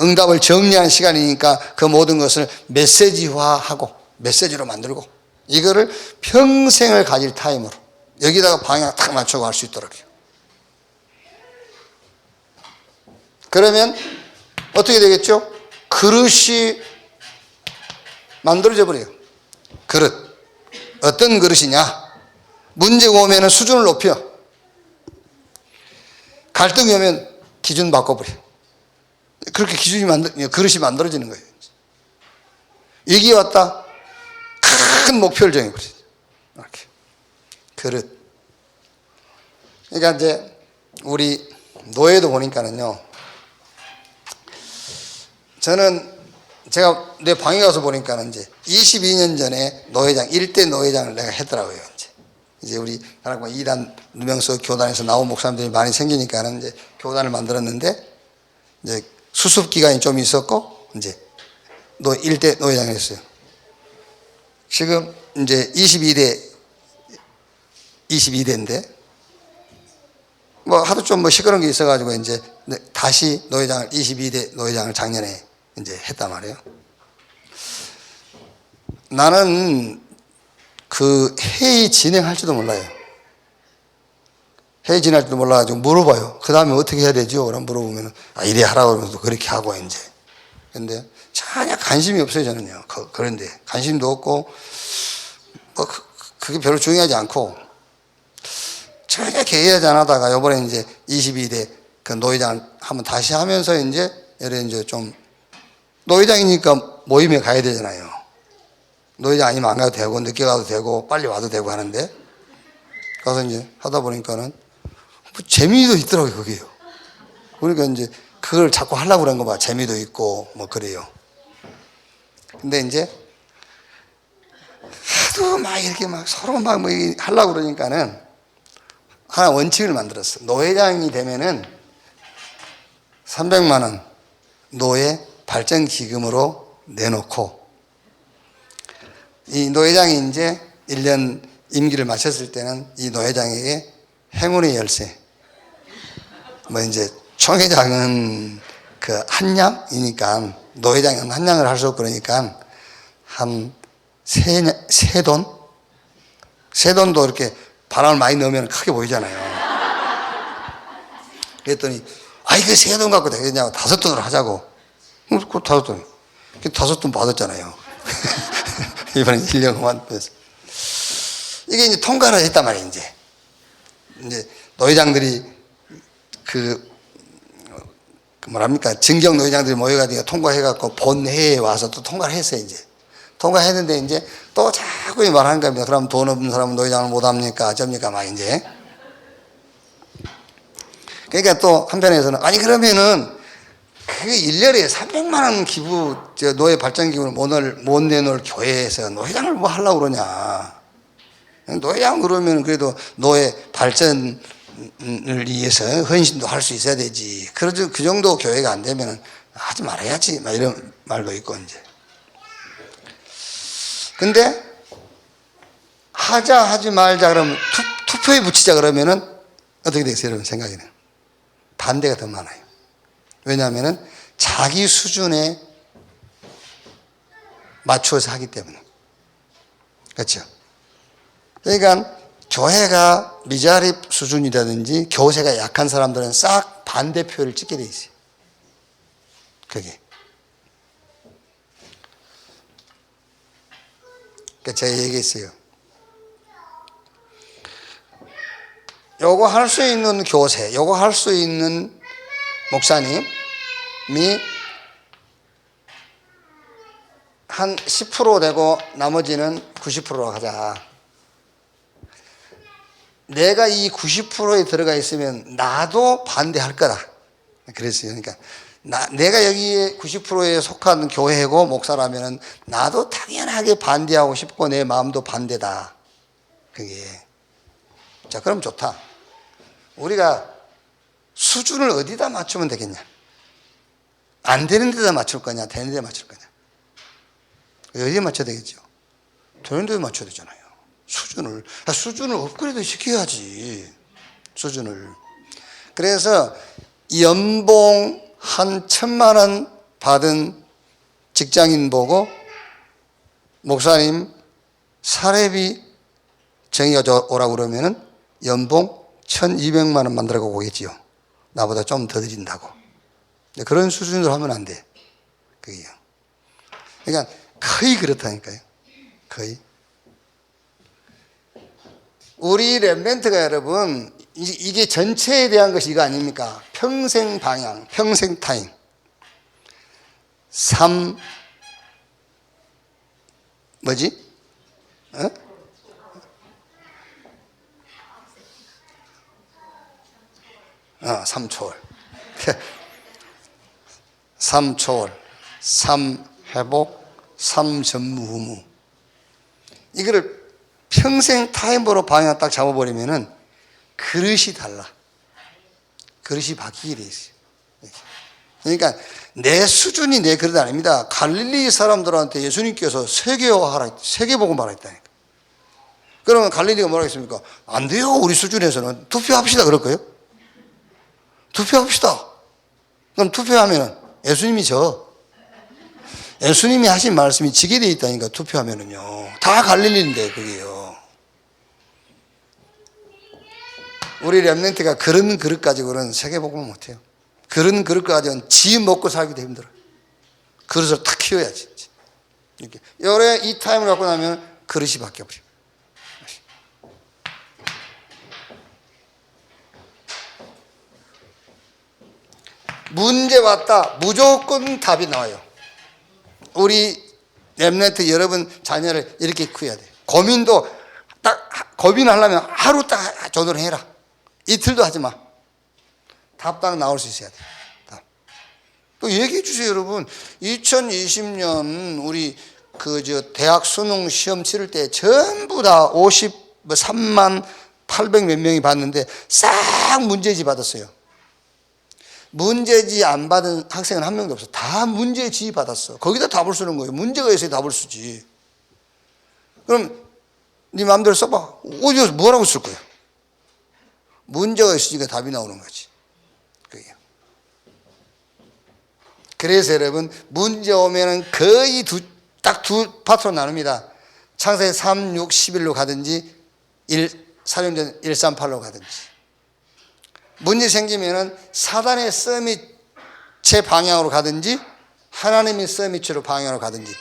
응답을 정리하는 시간이니까 그 모든 것을 메시지화하고 메시지로 만들고 이거를 평생을 가질 타임으로 여기다가 방향 탁 맞추고 할 수 있도록 해요. 그러면 어떻게 되겠죠? 그릇이 만들어져 버려요. 그릇. 어떤 그릇이냐? 문제가 오면 수준을 높여. 갈등이 오면 기준 바꿔버려. 그렇게 그릇이 만들어지는 거예요. 위기 왔다. 큰 목표를 정해버려. 이렇게. 그릇. 그러니까 이제 우리 노예도 보니까는요. 저는 제가 내 방에 가서 보니까는 이제 22년 전에 노회장, 1대 노회장을 내가 했더라고요. 이제 우리 하나님과 2단 누명서 교단에서 나온 목사님들이 많이 생기니까는 이제 교단을 만들었는데 이제 수습 기간이 좀 있었고 이제 1대 노회장을 했어요. 지금 이제 22대인데 뭐 하도 좀 뭐 시끄러운 게 있어가지고 이제 다시 노회장을 22대 노회장을 작년에 이제 했단 말이에요. 나는 그 회의 진행할지도 몰라요. 회의 진행할지도 몰라가지고 물어봐요. 그 다음에 어떻게 해야 되죠? 라고 물어보면 이래 하라고 그러면서 그렇게 하고 이제. 근데 전혀 관심이 없어요, 저는요. 그런데 관심도 없고 뭐 그게 별로 중요하지 않고 전혀 개의하지 안 하다가 요번에 이제 22대 그 노회장을 한번 다시 하면서 이제 좀 노회장이니까 모임에 가야 되잖아요. 노회장 아니면 안 가도 되고 늦게 가도 되고 빨리 와도 되고 하는데 가서 이제 하다 보니까는 뭐 재미도 있더라고요, 그게요. 그러니까 이제 그걸 자꾸 하려고 그런 거 봐. 재미도 있고 뭐 그래요. 근데 이제 하도 막 이렇게 막 서로 막 뭐 하려고 그러니까는 하나 원칙을 만들었어. 노회장이 되면은 300만 원 노회 발전 기금으로 내놓고 이 노회장이 이제 1년 임기를 마쳤을 때는 이 노회장에게 행운의 열쇠 뭐 이제 총회장은 그 한량이니까 노회장은 한량을 할 수 없고 그러니까 한 세돈도 이렇게 바람을 많이 넣으면 크게 보이잖아요. 그랬더니 그 세돈 갖고 되겠냐고 5돈으로 하자고. 그 5돈. 5돈 받았잖아요. 이번에 1년 그만둬서. 이게 이제 통과를 했단 말이에요, 이제 노회장들이 뭐랍니까? 증경 노회장들이 모여가지고 통과해갖고 본회의에 와서 또 통과를 했어요, 이제. 통과했는데 이제 또 자꾸 말하는 겁니다. 그럼 돈 없는 사람은 노회장을 못 합니까? 어쩝니까? 막 이제. 그러니까 또 한편에서는 그러면은 그 1년에 300만 원 기부, 노예 발전 기금을 못 내놓을 교회에서 노회장을 뭐 하려고 그러냐. 노회장 그러면 그래도 노예 발전을 위해서 헌신도 할 수 있어야 되지. 그 정도 교회가 안 되면 하지 말아야지. 막 이런 말도 있고 이제. 근데 하지 말자 그러면 투표에 붙이자 그러면은 어떻게 되겠어요, 여러분 생각에는? 반대가 더 많아요. 왜냐하면은 자기 수준에 맞추어서 하기 때문에. 그렇죠? 그러니까 교회가 미자립 수준이라든지 교세가 약한 사람들은 싹 반대표를 찍게 돼 있어요. 그게. 그러니까 제가 얘기했어요. 요거 할 수 있는 교세, 요거 할 수 있는 목사님이 한 10% 되고 나머지는 90%로 가자. 내가 이 90%에 들어가 있으면 나도 반대할 거다. 그랬어요. 그러니까 내가 여기에 90%에 속한 교회고 목사라면은 나도 당연하게 반대하고 싶고 내 마음도 반대다. 그게. 자, 그럼 좋다. 우리가 수준을 어디다 맞추면 되겠냐? 안 되는 데다 맞출 거냐? 되는 데다 맞출 거냐? 어디에 맞춰야 되겠죠? 되는 데다 맞춰야 되잖아요. 수준을 업그레이드 시켜야지. 수준을. 그래서 연봉 한 1,000만 원 받은 직장인 보고 목사님 사례비 정해져 오라고 그러면은 연봉 1,200만 원 만들어가고 오겠지요. 나보다 좀 더 드린다고. 그런 수준으로 하면 안 돼. 그게요. 그러니까 거의 그렇다니까요. 거의. 우리 렘넌트가 여러분, 이게 전체에 대한 것이 이거 아닙니까? 평생 방향, 평생 타임. 3, 뭐지? 3초월. 3초월, 3회복, 3전무후무. 이거를 평생 타임으로 방향 딱 잡아버리면은 그릇이 달라. 그릇이 바뀌게 돼 있어요. 그러니까 내 수준이 내 그릇 아닙니다. 갈릴리 사람들한테 예수님께서 세계화하라, 세계복음하라 했다니까. 그러면 갈릴리가 뭐라 했습니까? 안 돼요. 우리 수준에서는 투표합시다. 그럴 거예요? 투표합시다. 그럼 투표하면은 예수님이 져. 예수님이 하신 말씀이 지게 돼 있다니까. 투표하면은요. 다 갈릴리인데 그게요. 우리 렘넌트가 그런 그릇 가지고는 세계복음을 못해요. 그런 그릇 가지고는 지 먹고 살기도 힘들어요. 그릇을 탁 키워야지. 이렇게 요래 이 타임을 갖고 나면 그릇이 바뀌어버려요. 문제 왔다. 무조건 답이 나와요. 우리 렘넌트 여러분 자녀를 이렇게 키워야 돼요. 고민도 딱 고민하려면 하루 딱 조절을 해라. 이틀도 하지 마. 답 딱 나올 수 있어야 돼요. 답. 또 얘기해 주세요, 여러분. 2020년 우리 대학 수능 시험 치를 때 전부 다 53만 800 몇 명이 봤는데 싹 문제지 받았어요. 문제지 안 받은 학생은 한 명도 없어. 다 문제지 받았어. 거기다 답을 쓰는 거예요. 문제가 있어야 답을 쓰지. 그럼 네 마음대로 써봐. 어디서 뭐라고 쓸 거야? 문제가 있으니까 답이 나오는 거지. 그게요. 그래서 여러분 문제 오면은 거의 딱 두 파트로 나눕니다. 창세기 3, 6, 11로 가든지 4년전 138로 가든지. 문제 생기면은 사단의 서밋의 방향으로 가든지 하나님의 서밋으로 방향으로 가든지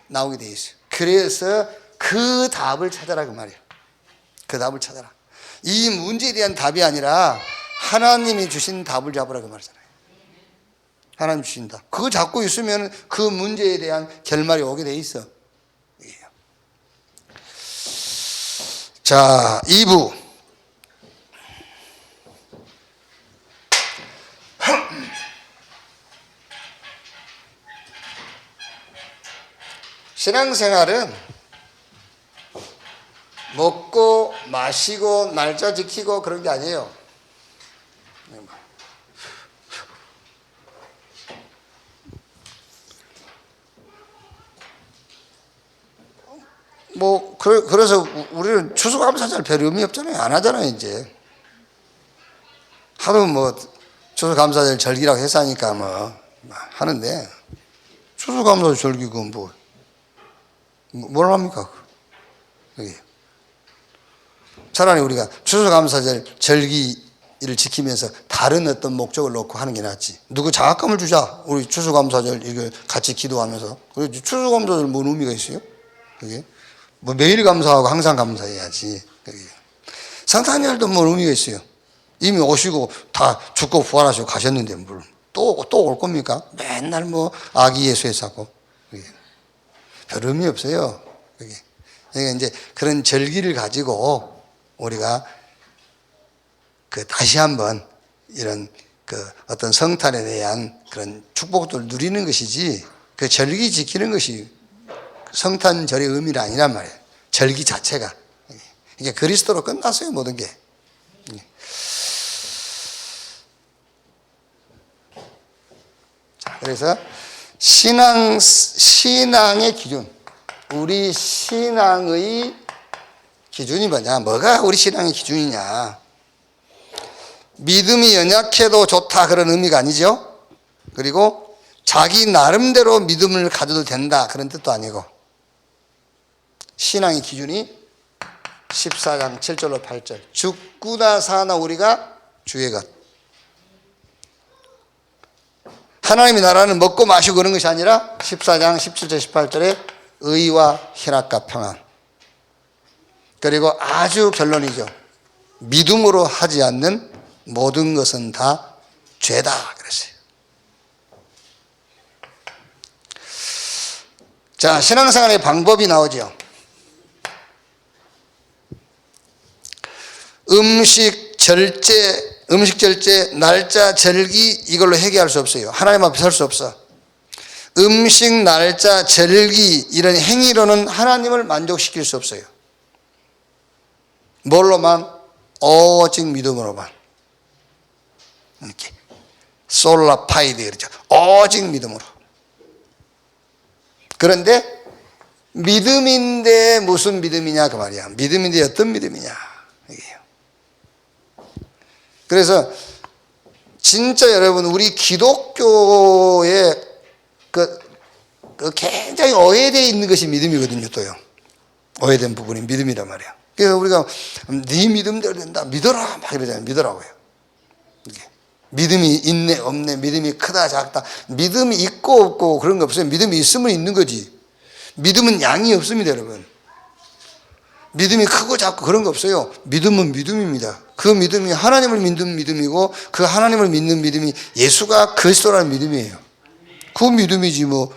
나오게 돼 있어요. 그래서 그 답을 찾아라 그 말이에요. 그 답을 찾아라. 이 문제에 대한 답이 아니라 하나님이 주신 답을 잡으라 그 말이잖아요. 하나님 주신 답. 그거 잡고 있으면 그 문제에 대한 결말이 오게 돼 있어. 자, 2부. 신앙생활은 먹고 마시고 날짜 지키고 그런 게 아니에요. 그래서 우리는 추수감사절 별 의미 없잖아요. 안 하잖아요, 이제. 하도 추수감사절 절기라고 했으니까 하는데, 추수감사절 절기고 뭘 합니까? 그게. 차라리 우리가 추수감사절 절기를 지키면서 다른 어떤 목적을 놓고 하는 게 낫지. 누구 장학금을 주자. 우리 추수감사절 이거 같이 기도하면서. 그리고 추수감사절 뭔 의미가 있어요? 그게. 매일 감사하고 항상 감사해야지. 그게. 성탄절도 뭔 의미가 있어요? 이미 오시고 다 죽고 부활하시고 가셨는데 또 올 겁니까? 맨날 아기 예수에서 하고. 그게. 별 의미 없어요. 그게. 그러니까 이제 그런 절기를 가지고 우리가 다시 한번 이런 어떤 성탄에 대한 그런 축복을 누리는 것이지 그 절기 지키는 것이 성탄절의 의미는 아니란 말이에요. 절기 자체가. 이게 그리스도로 끝났어요, 모든 게. 자, 그래서 신앙의 기준. 우리 신앙의 기준이 뭐냐? 뭐가 우리 신앙의 기준이냐? 믿음이 연약해도 좋다 그런 의미가 아니죠. 그리고 자기 나름대로 믿음을 가져도 된다 그런 뜻도 아니고 신앙의 기준이 14장 7절로 8절 죽구나 사나 우리가 주의 것. 하나님의 나라는 먹고 마시고 그런 것이 아니라 14장 17절 18절에 의와 희락과 평안. 그리고 아주 결론이죠. 믿음으로 하지 않는 모든 것은 다 죄다 그랬어요. 자, 신앙생활의 방법이 나오죠. 음식 절제, 날짜, 절기 이걸로 해결할 수 없어요. 하나님 앞에 설 수 없어. 음식, 날짜, 절기 이런 행위로는 하나님을 만족시킬 수 없어요. 뭘로만? 오직 믿음으로만. 이렇게 솔라 파이드 그러죠. 오직 믿음으로. 그런데 믿음인데 무슨 믿음이냐 그 말이야. 믿음인데 어떤 믿음이냐 이게요. 그래서 진짜 여러분 우리 기독교에 그 굉장히 오해되어 있는 것이 믿음이거든요. 또요. 오해된 부분이 믿음이란 말이야. 그래서 우리가 네 믿음대로 된다 믿어라 막 이러잖아요. 믿으라고요. 이게 믿음이 있네 없네, 믿음이 크다 작다, 믿음이 있고 없고 그런 거 없어요. 믿음이 있으면 있는 거지. 믿음은 양이 없습니다, 여러분. 믿음이 크고 작고 그런 거 없어요. 믿음은 믿음입니다. 그 믿음이 하나님을 믿는 믿음이고 그 하나님을 믿는 믿음이 예수가 그리스도라는 믿음이에요. 그 믿음이지 뭐.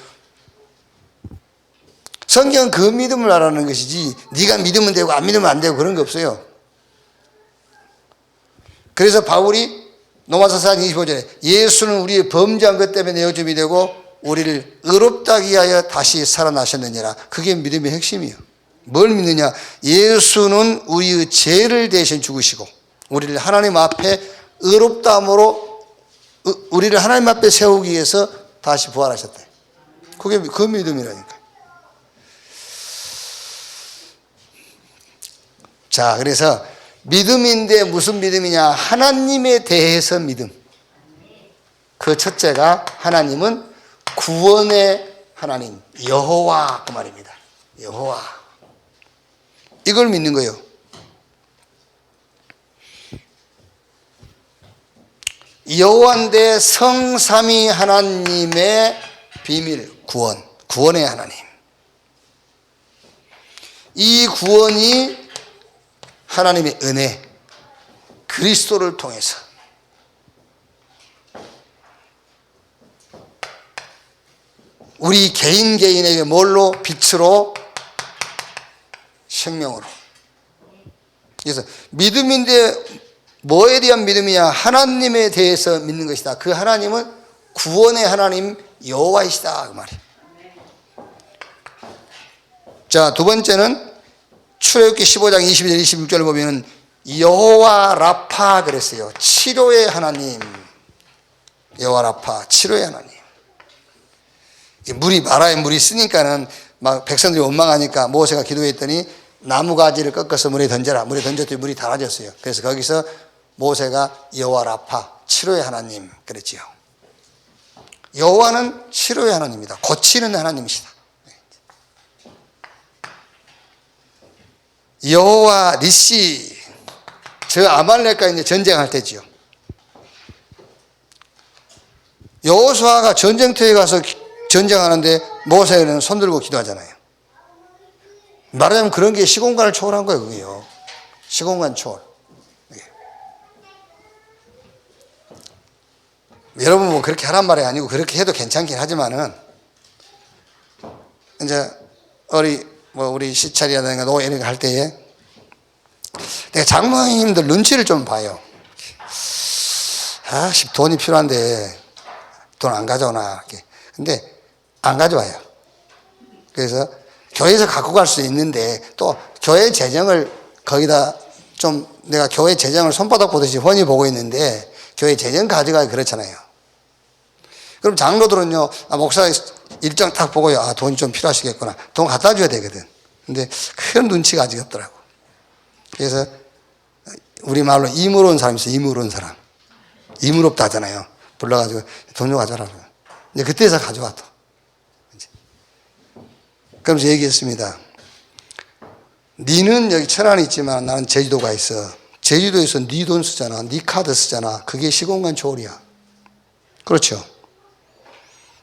성경은 그 믿음을 말하는 것이지 네가 믿으면 되고 안 믿으면 안 되고 그런 거 없어요. 그래서 바울이 로마서 4장 25절에 예수는 우리의 범죄한 것 때문에 내어줌이 되고 우리를 의롭다 하기 위하여 다시 살아나셨느니라. 그게 믿음의 핵심이에요. 뭘 믿느냐? 예수는 우리의 죄를 대신 죽으시고 우리를 하나님 앞에 의롭다함으로 우리를 하나님 앞에 세우기 위해서 다시 부활하셨다. 그게 그 믿음이라니까. 자, 그래서 믿음인데 무슨 믿음이냐? 하나님에 대해서 믿음. 그 첫째가 하나님은 구원의 하나님, 여호와 그 말입니다. 여호와. 이걸 믿는 거예요. 여호와인데 성삼위 하나님의 비밀, 구원의 하나님. 이 구원이 하나님의 은혜, 그리스도를 통해서 우리 개인에게 뭘로? 빛으로, 생명으로. 그래서 믿음인데 뭐에 대한 믿음이냐? 하나님에 대해서 믿는 것이다. 그 하나님은 구원의 하나님 여호와이시다 그 말이에요. 자, 두 번째는 출애굽기 15장 22절 26절을 보면 여호와 라파 그랬어요. 치료의 하나님. 여호와 라파, 치료의 하나님. 마라에 물이 쓰니까는 막 백성들이 원망하니까 모세가 기도했더니 나무 가지를 꺾어서 물에 던져라. 물에 던졌더니 물이 달아졌어요. 그래서 거기서 모세가 여호와 라파, 치료의 하나님 그랬지요. 여호와는 치료의 하나님입니다. 고치는 하나님이시다. 여호와 니시, 저 아말렉과 이제 전쟁할 때지요. 여호수아가 전쟁터에 가서 전쟁하는데 모세는 손들고 기도하잖아요. 말하자면 그런 게 시공간을 초월한 거예요, 그게요. 시공간 초월. 네. 여러분 뭐 그렇게 하란 말이 아니고 그렇게 해도 괜찮긴 하지만은 이제 우리 시찰이라든가 노예 이런 거 할 때에 내가 장로님들 눈치를 좀 봐요. 돈이 필요한데 돈 안 가져오나. 근데 안 가져와요. 그래서 교회에서 갖고 갈 수 있는데 또 교회 재정을 거기다 좀 내가 교회 재정을 손바닥 보듯이 훤히 보고 있는데 교회 재정 가져가기 그렇잖아요. 그럼 장로들은요, 목사 일정 딱 보고요, 돈이 좀 필요하시겠구나. 돈 갖다 줘야 되거든. 근데 큰 눈치가 아직 없더라고. 그래서 우리 말로 임으로 온 사람이 있어요. 임으로 온 사람. 임의롭다 하잖아요. 불러가지고 돈 좀 가져와라. 이제 그때서 가져와 또. 그러면서 얘기했습니다. 니는 여기 천안에 있지만 나는 제주도가 있어. 제주도에서 니 돈 쓰잖아. 니 카드 쓰잖아. 그게 시공간 초월이야. 그렇죠.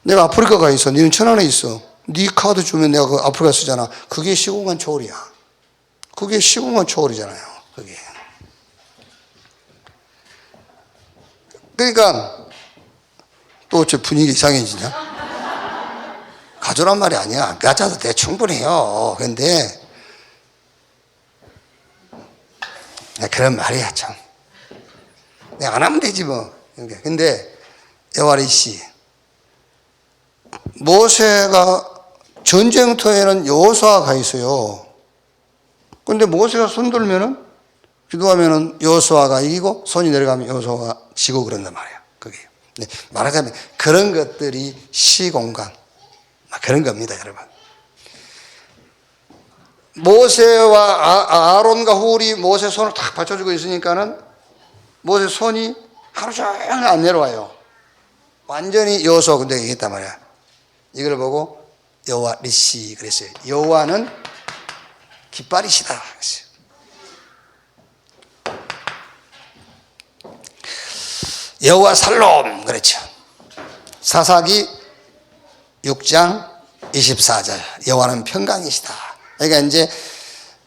내가 아프리카 가 있어. 니는 천안에 있어. 니 카드 주면 내가 그 아프리카 쓰잖아. 그게 시공간 초월이야. 그게 시공간 초월이잖아요. 그게. 그러니까 또 저 분위기 이상해지냐? 가져란 말이 아니야. 가져도 돼. 충분해요. 그런데 그런 말이야 참. 내가 안 하면 되지 뭐. 근데 여호와리시 모세가 전쟁터에는 여호수아가 가 있어요. 근데 모세가 손 들면은 기도하면은 여호수아가 이기고 손이 내려가면 여호수아가 지고 그런단 말이에요. 그게. 네, 말하자면 그런 것들이 시공간 그런 겁니다, 여러분. 모세와 아론과 훌이 모세 손을 탁 받쳐주고 있으니까는 모세 손이 하루 종일 안 내려와요. 완전히 여호수아 군대가 이겼단 말이야. 이걸 보고 여호와 리시 그랬어요. 여호와는 깃발이시다 그랬어요. 여호와 살롬 그랬죠. 사사기 6장 24절 여호와는 평강이시다. 그러니까 이제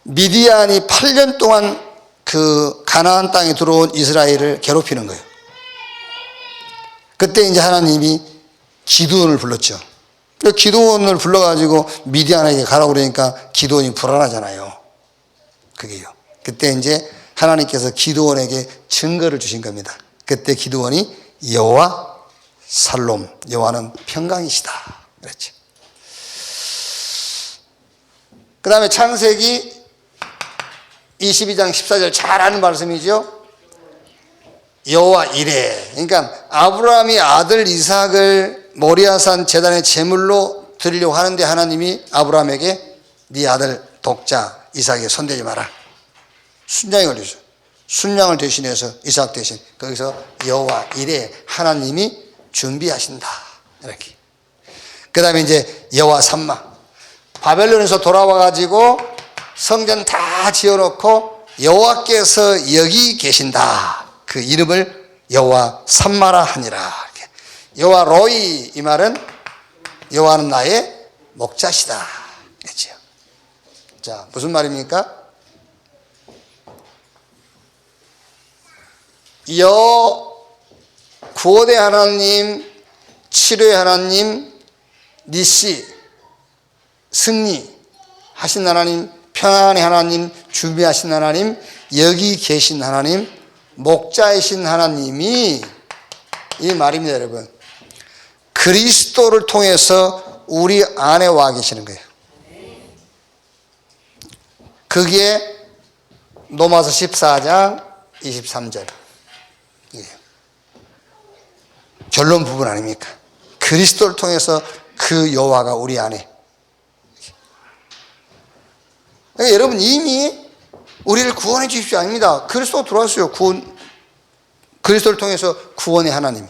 미디안이 8년 동안 그 가나안 땅에 들어온 이스라엘을 괴롭히는 거예요. 그때 이제 하나님이 기드온을 불렀죠. 기드온을 불러가지고 미디안에게 가라고 그러니까 기드온이 불안하잖아요. 그게요. 그때 이제 하나님께서 기드온에게 증거를 주신 겁니다. 그때 기드온이 여호와 살롬, 여호와는 평강이시다 그랬죠. 그 다음에 창세기 22장 14절 잘 아는 말씀이죠. 여호와 이레. 그러니까 아브라함이 아들 이삭을 모리아산 제단의 제물로 드리려고 하는데 하나님이 아브라함에게 네 아들 독자 이삭에게 손대지 마라. 순양이 걸리죠. 순양을 대신해서 이삭 대신 거기서 여호와 이레 하나님이 준비하신다 이렇게. 그 다음에 이제 여호와 삼마 바벨론에서 돌아와 가지고 성전 다 지어놓고 여호와께서 여기 계신다. 그 이름을 여호와 삼마라 하니라. 여호와 로이 이 말은 여호와는 나의 목자시다. 그렇죠. 자 무슨 말입니까? 구원의 하나님, 치료의 하나님, 니시 승리 하신 하나님, 평안의 하나님, 준비하신 하나님, 여기 계신 하나님, 목자이신 하나님이 이 말입니다, 여러분. 그리스도를 통해서 우리 안에 와 계시는 거예요. 그게 로마서 14장 23절. 결론 부분 아닙니까? 그리스도를 통해서 그 여호와가 우리 안에. 그러니까 여러분 이미 우리를 구원해 주십시오 아닙니다. 그리스도가 들어왔어요. 그리스도를 통해서 구원의 하나님이.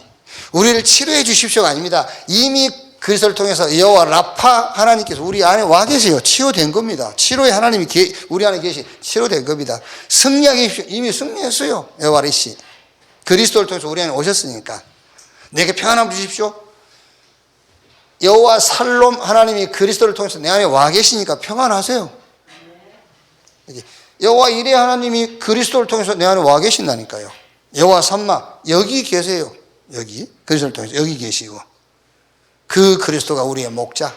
우리를 치료해 주십시오가 아닙니다. 이미 그리스도를 통해서 여호와 라파 하나님께서 우리 안에 와 계세요. 치유된 겁니다. 치료의 하나님이 우리 안에 계시 치료된 겁니다. 승리하게 해주십시오. 이미 승리했어요. 여호와 리시. 그리스도를 통해서 우리 안에 오셨으니까. 내게 평안함 주십시오. 여호와 살롬 하나님이 그리스도를 통해서 내 안에 와 계시니까 평안하세요. 여호와 이레 하나님이 그리스도를 통해서 내 안에 와 계신다니까요. 여호와 삼마 여기 계세요. 여기 그리스도를 통해서 여기 계시고 그 그리스도가 우리의 목자.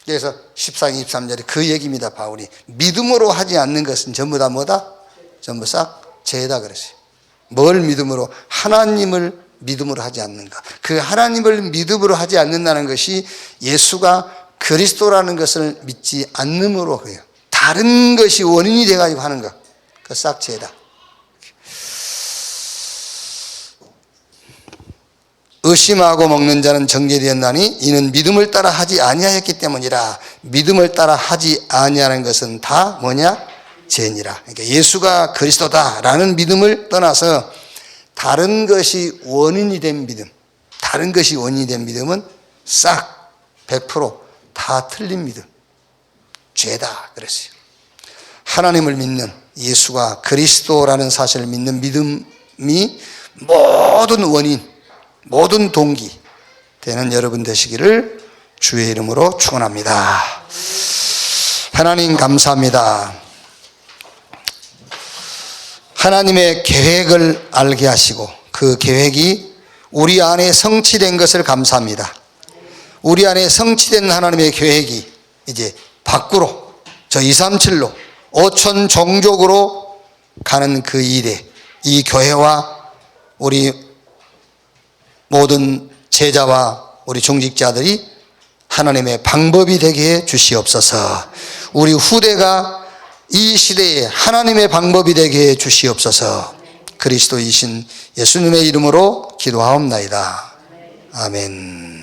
그래서 14장 23절에 그 얘기입니다. 바울이 믿음으로 하지 않는 것은 전부 다 뭐다? 전부 싹 죄다 그랬어요. 뭘 믿음으로? 하나님을 믿음으로 하지 않는가. 그 하나님을 믿음으로 하지 않는다는 것이 예수가 그리스도라는 것을 믿지 않음으로 그래요. 다른 것이 원인이 돼가지고 하는 것. 그 싹 죄다. 의심하고 먹는 자는 정죄되었나니 이는 믿음을 따라 하지 아니하였기 때문이라. 믿음을 따라 하지 아니하는 것은 다 뭐냐? 죄니라. 그러니까 예수가 그리스도다라는 믿음을 떠나서 다른 것이 원인이 된 믿음, 다른 것이 원인이 된 믿음은 싹 100% 다 틀린 믿음, 죄다 그랬어요. 하나님을 믿는 예수가 그리스도라는 사실을 믿는 믿음이 모든 원인, 모든 동기 되는 여러분 되시기를 주의 이름으로 축원합니다. 하나님 감사합니다. 하나님의 계획을 알게 하시고 그 계획이 우리 안에 성취된 것을 감사합니다. 우리 안에 성취된 하나님의 계획이 이제 밖으로 저 237로 5천 종족으로 가는 그 일에 이 교회와 우리 모든 제자와 우리 중직자들이 하나님의 방법이 되게 해 주시옵소서. 우리 후대가 이 시대에 하나님의 방법이 되게 해 주시옵소서. 그리스도이신 예수님의 이름으로 기도하옵나이다. 아멘.